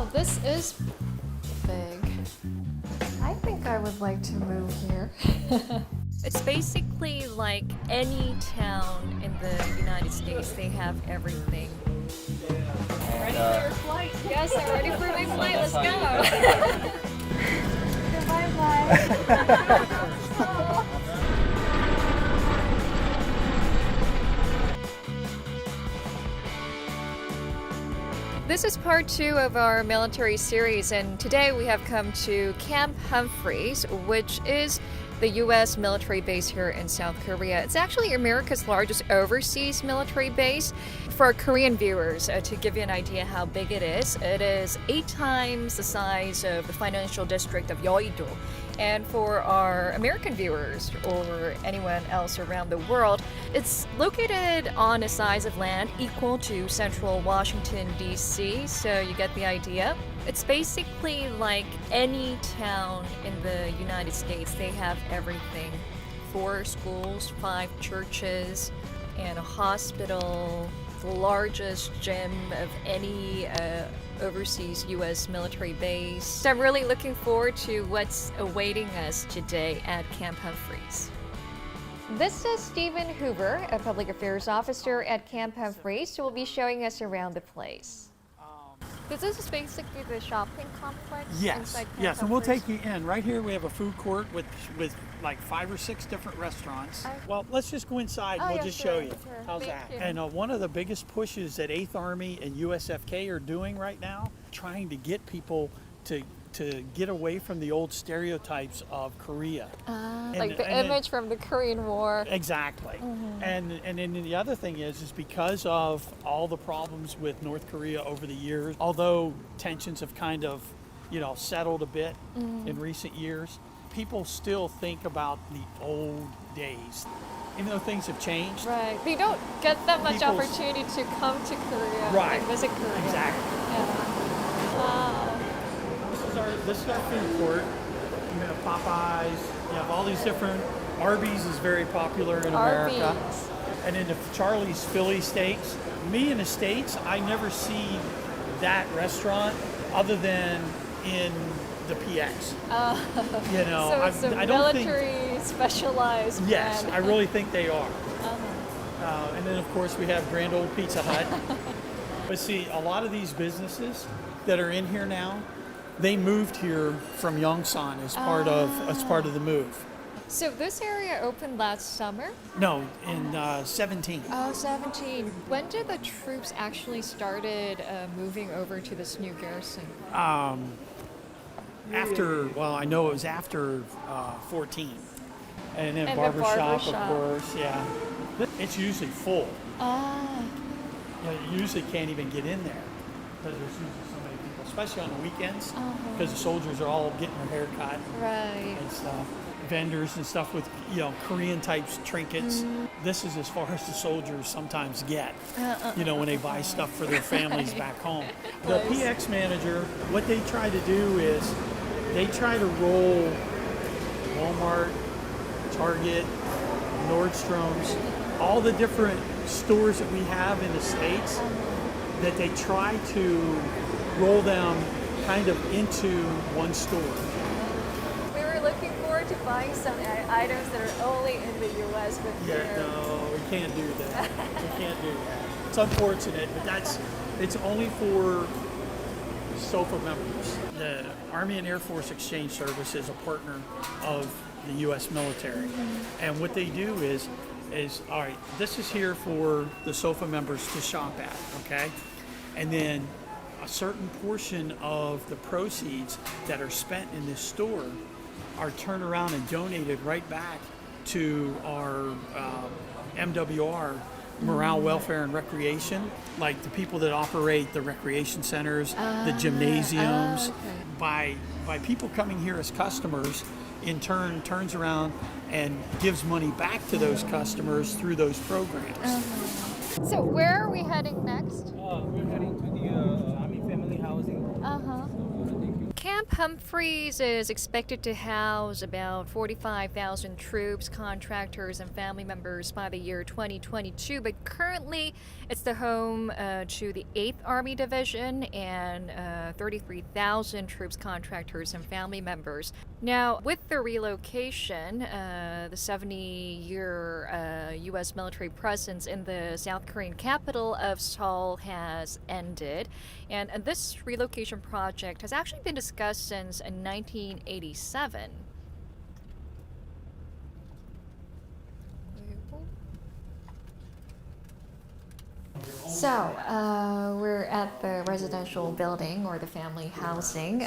Wow, this is big. I think I would like to move here. It's basically like any town in the United States. They have everything. Ready for your flight? Yes, I'm ready for my flight. Let's go. Bye-bye. This is part 2 of our military series, and today we have come to Camp Humphreys, which is the U.S. military base here in South Korea. It's actually America's largest overseas military base. For our Korean viewers, to give you an idea how big it is 8 times the size of the financial district of Yeouido. And for our American viewers or anyone else around the world, it's located on a size of land equal to central Washington, D.C., so you get the idea. It's basically like any town in the United States. They have everything. 4 schools, 5 churches, and a hospital, the largest gym of any overseas U.S. military base. So I'm really looking forward to what's awaiting us today at Camp Humphreys. This is Stephen Hoover, a public affairs officer at Camp Humphreys, who will be showing us around the place. This is basically the shopping complex inside Camp Yes, and we'll Humphreys. take you in. Right here we have a food court with like 5 or 6 different restaurants. Well, let's just go inside and we'll just show you. Sure. How's Thank that? you. And one of the biggest pushes that 8th Army and USFK are doing right now, trying to get people to get away from the old stereotypes of Korea. Like the image from the Korean War. Exactly. And then the other thing is because of all the problems with North Korea over the years, although tensions have kind of, settled a bit in recent years, people still think about the old days. Even though things have changed. Right. They don't get that much People's- opportunity to come to Korea Right. and visit Korea. Exactly. Yeah. Wow. This is our food court. You have Popeyes, you have all these different, Arby's is very popular in America. Arby's. And then the Charlie's Philly Steaks. Me in the States, I never see that restaurant other than in the PX. So it's a I don't think. military specialized Yes, brand. I really think they are. And then of course we have Grand Old Pizza Hut. But see, a lot of these businesses that are in here now, they moved here from Yongsan as part of the move. So this area opened last summer? No, in 17. Oh, 17. When did the troops actually started moving over to this new garrison? I know it was after 14. And then And the barbershop, of barbershop. course, yeah. It's usually full. Ah. You usually can't even get in there because there's usually so many people, especially on the weekends, because the soldiers are all getting their hair cut Right. and stuff. Vendors and stuff with, Korean type trinkets. This is as far as the soldiers sometimes get, when they buy stuff for their families back home. The PX manager, what they try to do is they try to roll Walmart, Target, Nordstrom's, all the different stores that we have in the States, that they try to roll them kind of into one store. We were looking forward to buying some items that are only in the U.S. but Yeah, here. no, we can't do that. We can't do that. It's unfortunate, but it's only for SOFA members. The Army and Air Force Exchange Service is a partner of the U.S. military. And what they do is, all right, this is here for the SOFA members to shop at, okay? And then a certain portion of the proceeds that are spent in this store are turned around and donated right back to our MWR, Morale, Welfare, and Recreation, like the people that operate the recreation centers, the gymnasiums. Okay. By people coming here as customers, in turn turns around and gives money back to those customers through those programs. So where are we heading next? We're heading to the Army Family Housing. Camp Humphreys is expected to house about 45,000 troops, contractors, and family members by the year 2022, but currently it's the home to the 8th Army Division and 33,000 troops, contractors, and family members. Now, with the relocation, the 70-year U.S. military presence in the South Korean capital of Seoul has ended, and this relocation project has actually been discussed since 1987. So, we're at the residential building or the family housing.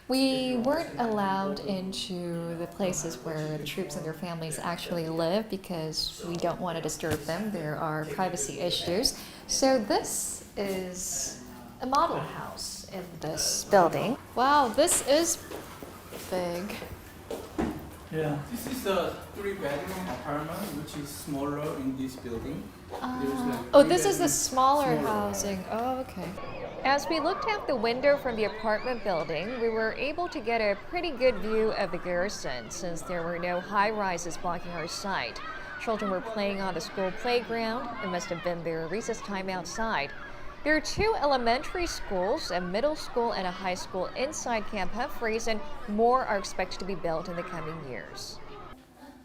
We weren't allowed into the places where the troops and their families actually live because we don't want to disturb them. There are privacy issues. So this is a model house in this building. Wow, this is big. Yeah. This is a 3-bedroom apartment, which is smaller in this building. Oh, this is the smaller housing. Oh, okay. As we looked out the window from the apartment building, we were able to get a pretty good view of the garrison since there were no high-rises blocking our sight. Children were playing on the school playground. It must have been their recess time outside. There are 2 elementary schools, a middle school and a high school inside Camp Humphreys, and more are expected to be built in the coming years.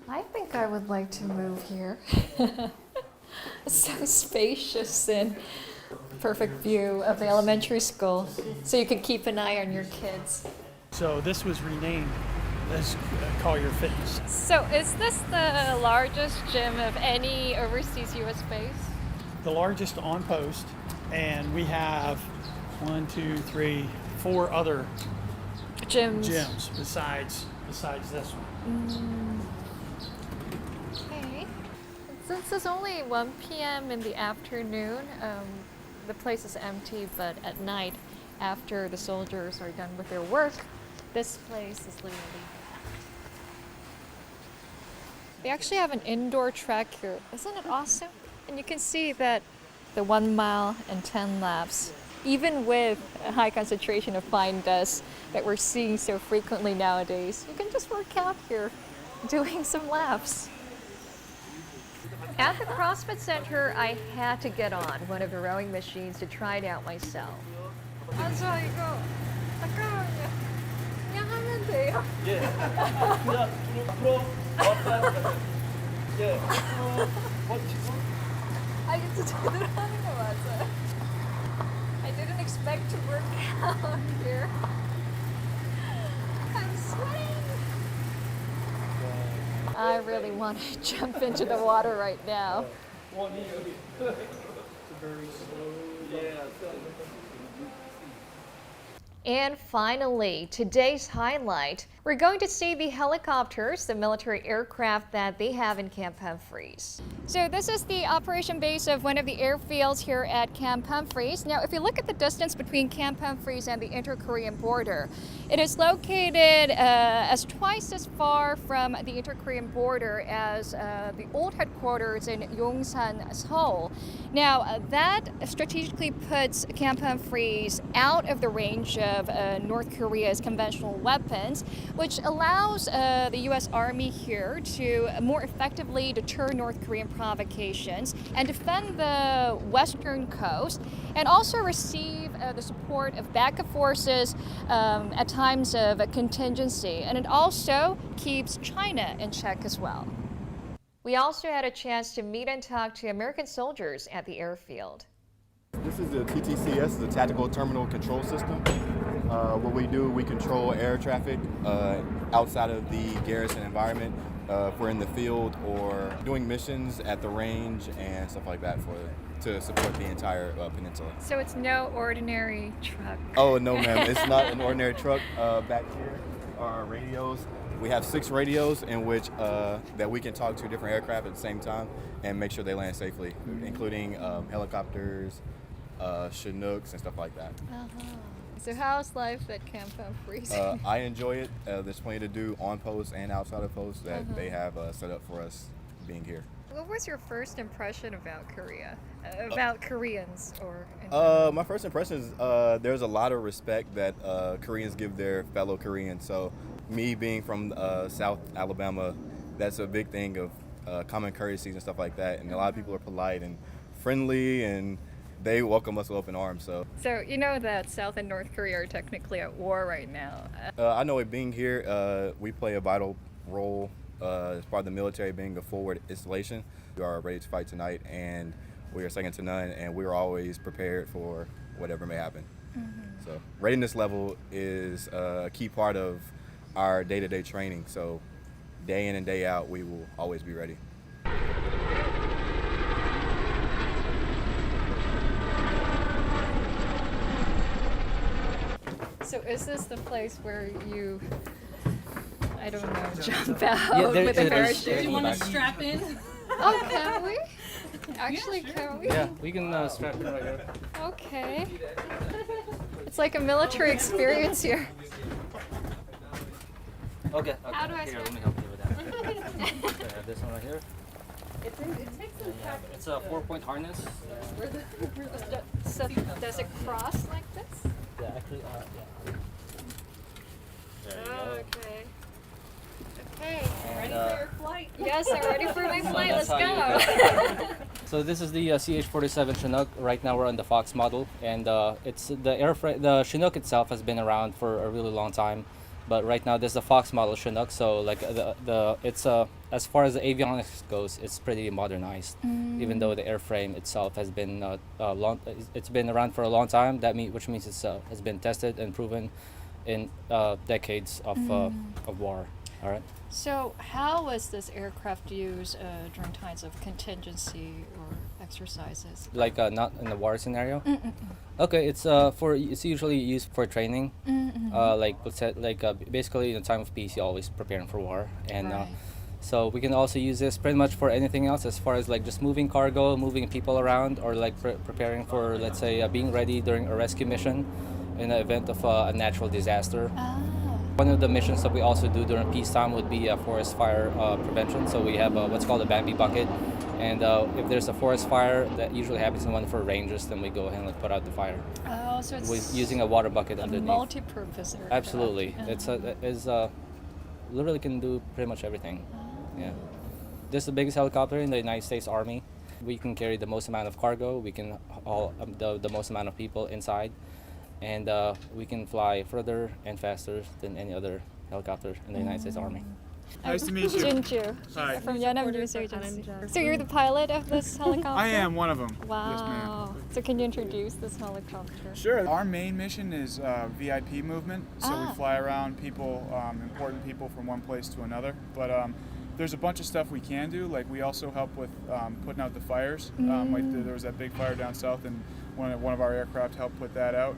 I think I would like to move here. It's so spacious and perfect view of the elementary school, so you can keep an eye on your kids. So this was renamed as Collier Fitness. So is this the largest gym of any overseas U.S. base? The largest on post, and we have 1, 2, 3, 4 other gyms besides this one. Okay. Since it's only 1 p.m. in the afternoon, the place is empty, but at night, after the soldiers are done with their work, this place is literally packed. They actually have an indoor track here. Isn't it awesome? And you can see that the 1 mile and 10 laps, even with a high concentration of fine dust that we're seeing so frequently nowadays, you can just work out here doing some laps. At the CrossFit Center, I had to get on one of the rowing machines to try it out myself. 맞아, 이거 잠깐만요. 그냥 하면 돼요. 예. 그냥 앞으로 왔다. 예. 버티고. 아, 이거 진짜 제대로 하는 거 맞아요. I didn't expect to work out here. I'm sweating. I really want to jump into the water right now. And finally, today's highlight, we're going to see the helicopters, the military aircraft that they have in Camp Humphreys. So this is the operation base of one of the airfields here at Camp Humphreys. Now, if you look at the distance between Camp Humphreys and the inter-Korean border, it is located as twice as far from the inter-Korean border as the old headquarters in Yongsan, Seoul. Now, that strategically puts Camp Humphreys out of the range of North Korea's conventional weapons, which allows the U.S. Army here to more effectively deter North Korean provocations and defend the western coast, and also receive the support of backup forces at times of a contingency. And it also keeps China in check as well. We also had a chance to meet and talk to American soldiers at the airfield. This is the TTCS, the Tactical Terminal Control System. What we do, we control air traffic outside of the garrison environment. If we're in the field or doing missions at the range and stuff like that to support the entire peninsula. So it's no ordinary truck. Oh, no, ma'am. It's not an ordinary truck. Back here are our radios. We have 6 radios in which that we can talk to different aircraft at the same time and make sure they land safely, including helicopters, Chinooks, and stuff like that. So how's life at Camp Humphreys? I enjoy it. There's plenty to do on post and outside of post that they have set up for us to being here. What was your first impression about Korea? About Koreans or My first impression is there's a lot of respect that Koreans give their fellow Koreans. So me being from South Alabama, that's a big thing of common courtesies and stuff like that. And a lot of people are polite and friendly, and they welcome us with open arms. So you know that South and North Korea are technically at war right now. I know it being here, we play a vital role as part of the military, being a forward installation. We are ready to fight tonight, and we are second to none, and we are always prepared for whatever may happen. So readiness level is a key part of our day-to-day training. So day in and day out, we will always be ready. So is this the place where you, I don't know, jump out with a parachute? Do you want to strap in? Oh, can we? Actually, can we? Yeah, we can strap in right here. Okay. It's like a military experience here. Okay. How do I Here, strap? let me help you with that. Okay, I have this one right here. It takes some practice. It's a 4-point harness. So does it cross like this? Yeah, actually, yeah. There you go. Okay. Okay. And, Your flight. Yes, I'm ready for my flight. that's Let's how go. So this is the CH-47 Chinook. Right now we're on the Fox model, and it's the Chinook itself has been around for a really long time, but right now this is the Fox model Chinook. So like it's as far as the avionics goes, it's pretty modernized. Even though the airframe itself has been it's been around for a long time. Which means it's has been tested and proven in decades of war. All right. So how was this aircraft used during times of contingency or exercises? Like not in the war scenario. Okay, it's usually used for training. Like let's say basically in the time of peace, you're always preparing for war, and Right. so we can also use this pretty much for anything else, as far as like just moving cargo, moving people around, or like preparing for, let's say, being ready during a rescue mission in the event of a natural disaster. One of the missions that we also do during peacetime would be forest fire prevention. So we have what's called a Bambi bucket, and if there's a forest fire that usually happens in one of our ranges, then we go ahead and like, put out the fire Oh, so it's with using a water bucket a underneath. multi-purpose aircraft. Absolutely, it's literally can do pretty much everything. Yeah, this is the biggest helicopter in the United States Army. We can carry the most amount of cargo. We can haul the most amount of people inside. And we can fly further and faster than any other helicopter in the United States Army. Nice to meet you. Junju. Hi. From Yeonam News Agency. So you're the pilot of this helicopter? I am one of them. Wow. Yes, ma'am. So can you introduce this helicopter? Sure. Our main mission is VIP movement. So Ah. we fly around people, important people from one place to another. But there's a bunch of stuff we can do. Like we also help with putting out the fires. There was that big fire down south, and one of our aircraft helped put that out.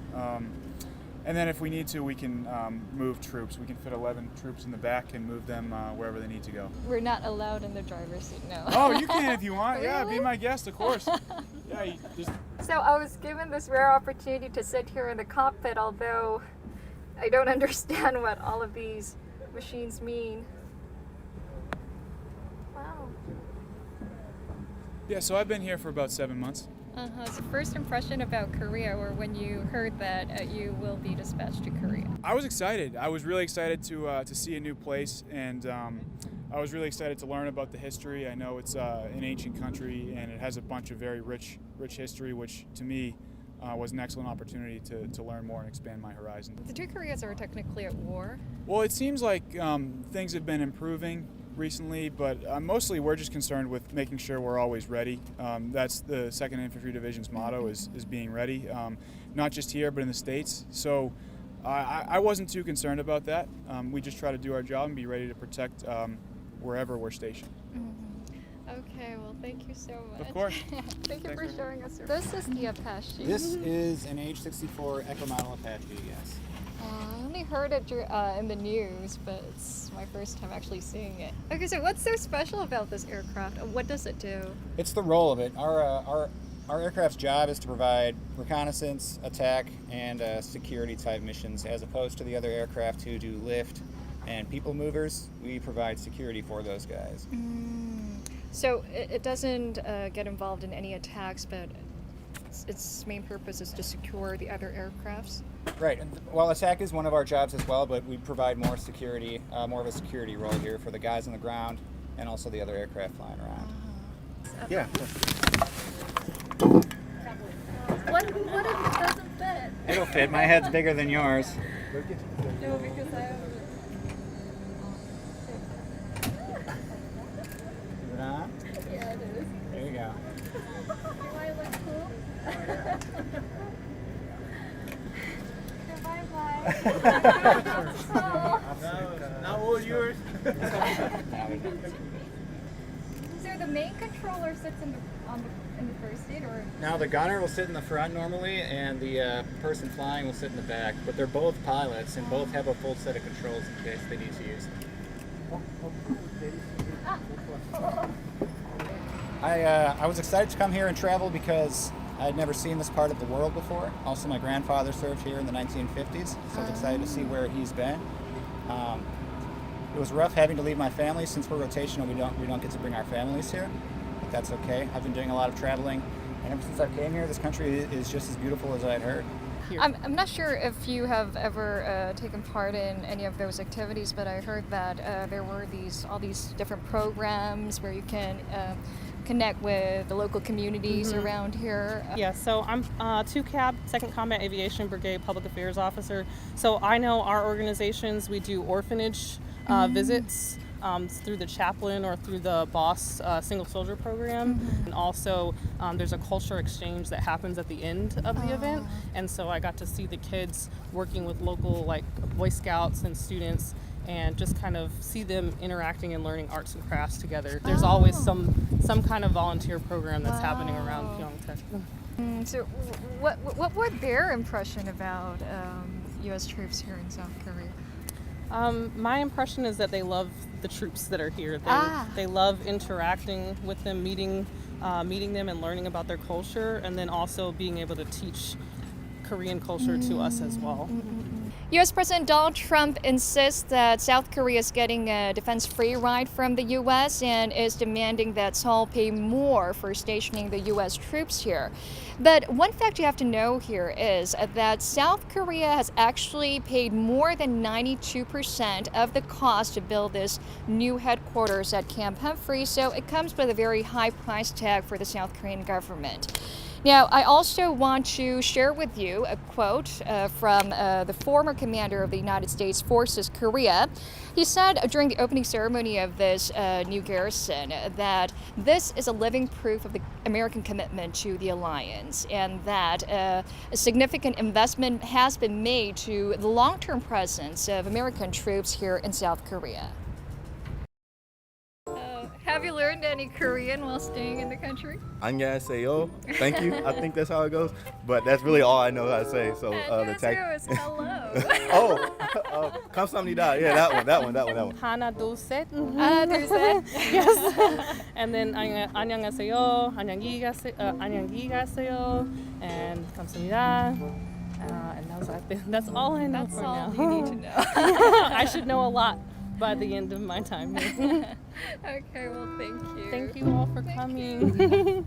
And then if we need to, we can move troops. We can fit 11 troops in the back and move them wherever they need to go. We're not allowed in the driver's seat, no. Oh, you can if you want. Yeah, Really? be my guest, of course. Yeah, just So I was given this rare opportunity to sit here in the cockpit, although I don't understand what all of these machines mean. Wow. yeah. So I've been here for about 7 months. So first impression about Korea, or when you heard that you will be dispatched to Korea? I was excited. I was really excited to see a new place, and I was really excited to learn about the history. I know it's an ancient country, and it has a bunch of very rich history, which to me was an excellent opportunity to learn more and expand my horizon. The two Koreas are technically at war. Well, it seems like things have been improving recently, but mostly we're just concerned with making sure we're always ready. That's the 2nd Infantry Division's motto is being ready, not just here but in the States. So I wasn't too concerned about that. We just try to do our job and be ready to protect wherever we're stationed. Okay, well, thank you so much. Of course. Thank you Thanks for very showing us. This is the Apache. This is an H-64 Echo Model Apache, yes. I only heard it in the news, but it's my first time actually seeing it. Okay, so what's so special about this aircraft? What does it do? It's the role of it. Our aircraft's job is to provide reconnaissance, attack, and security type missions, as opposed to the other aircraft who do lift and people movers. We provide security for those guys. So it doesn't get involved in any attacks, but its main purpose is to secure the other aircrafts. Right. And while attack is one of our jobs as well, but we provide more security, more of a security role here for the guys on the ground and also the other aircraft flying around. Yeah. What if it doesn't fit? It'll fit. My head's bigger than yours. No, because I have. Is it on? Yeah, it is. There you go. Do I look cool? Bye-bye. Now all yours. So the main controller sits in the first seat, or Now the gunner will sit in the front normally, and the person flying will sit in the back. But they're both pilots, and both have a full set of controls in case they need to use them. I was excited to come here and travel because I had never seen this part of the world before. Also, my grandfather served here in the 1950s, so I was excited to see where he's been. It was rough having to leave my family since we're rotational. We don't get to bring our families here, but that's okay. I've been doing a lot of traveling, and ever since I came here, this country is just as beautiful as I'd heard. I'm not sure if you have ever taken part in any of those activities, but I heard that there were all these different programs where you can connect with the local communities around here. Yeah, so I'm 2CAB, 2nd Combat Aviation Brigade Public Affairs Officer. So I know our organizations, we do orphanage visits through the chaplain or through the BOSS Single Soldier Program. And also there's a culture exchange that happens at the end of the event. And so I got to see the kids working with local like Boy Scouts and students and just kind of see them interacting and learning arts and crafts together. There's always some kind of volunteer program that's happening around Pyeongtaek. So what were their impression about U.S. troops here in South Korea? My impression is that they love the troops that are here. They love interacting with them, meeting them and learning about their culture, and then also being able to teach Korean culture to us as well. U.S. President Donald Trump insists that South Korea is getting a defense-free ride from the U.S. and is demanding that Seoul pay more for stationing the U.S. troops here. But one fact you have to know here is that South Korea has actually paid more than 92% of the cost to build this new headquarters at Camp Humphrey, so it comes with a very high price tag for the South Korean government. Now, I also want to share with you a quote from the former commander of the United States Forces Korea. He said during the opening ceremony of this new garrison that this is a living proof of the American commitment to the alliance, and that a significant investment has been made to the long-term presence of American troops here in South Korea. Have you learned any Korean while staying in the country? 안녕하세요. Thank you. I think that's how it goes. But that's really all I know how to say. So the tag. is hello. 감사합니다. Yeah, that one. 하나, 둘, 셋. 하나, 둘, 셋. Yes. And then 안녕하세요, 안녕히 가세요, and 감사합니다. And that's all I know That's for all now. you need to know. I should know a lot by the end of my time here. Okay, well, thank you. Thank you all for coming.